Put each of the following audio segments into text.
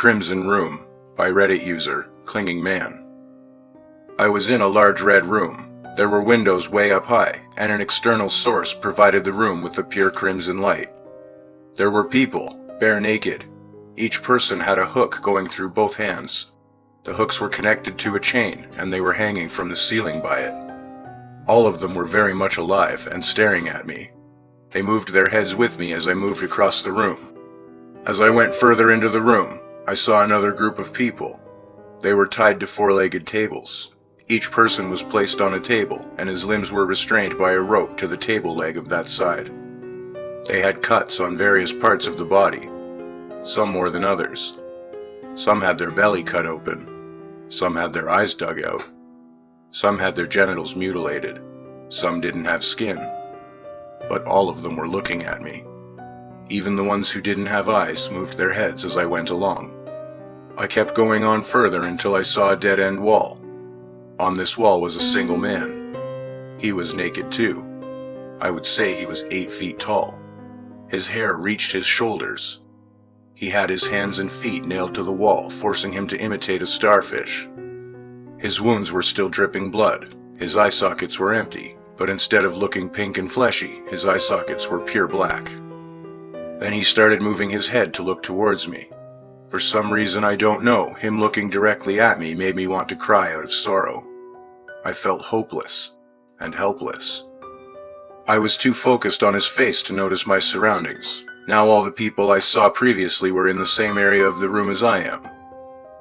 Crimson Room by Reddit user ClingingMan. I was in a large red room. There were windows way up high, and an external source provided the room with a pure crimson light. There were people, bare naked. Each person had a hook going through both hands. The hooks were connected to a chain, and they were hanging from the ceiling by it. All of them were very much alive and staring at me. They moved their heads with me as I moved across the room. As I went further into the room, I saw another group of people. They were tied to four-legged tables. Each person was placed on a table, and his limbs were restrained by a rope to the table leg of that side. They had cuts on various parts of the body, some more than others. Some had their belly cut open. Some had their eyes dug out. Some had their genitals mutilated. Some didn't have skin. But all of them were looking at me. Even the ones who didn't have eyes moved their heads as I went along. I kept going on further until I saw a dead-end wall. On this wall was a single man. He was naked too. I would say he was 8 feet tall. His hair reached his shoulders. He had his hands and feet nailed to the wall, forcing him to imitate a starfish. His wounds were still dripping blood. His eye sockets were empty, but instead of looking pink and fleshy, his eye sockets were pure black. Then he started moving his head to look towards me. For some reason I don't know, him looking directly at me made me want to cry out of sorrow. I felt hopeless and helpless. I was too focused on his face to notice my surroundings. Now all the people I saw previously were in the same area of the room as I am.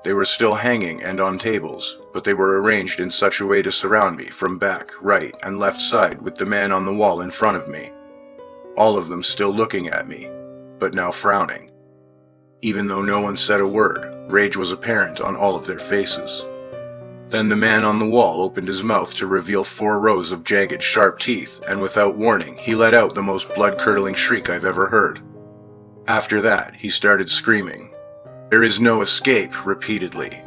They were still hanging and on tables, but they were arranged in such a way to surround me from back, right, and left side with the man on the wall in front of me. All of them still looking at me, but now frowning. Even though no one said a word, rage was apparent on all of their faces. Then the man on the wall opened his mouth to reveal 4 rows of jagged, sharp teeth, and without warning, he let out the most blood-curdling shriek I've ever heard. After that, he started screaming, "There is no escape," repeatedly.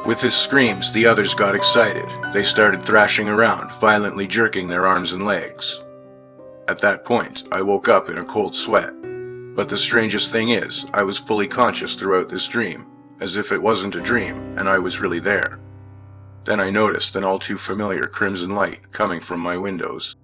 With his screams, the others got excited. They started thrashing around, violently jerking their arms and legs. At that point, I woke up in a cold sweat. But the strangest thing is, I was fully conscious throughout this dream, as if it wasn't a dream, and I was really there. Then I noticed an all too familiar crimson light coming from my windows.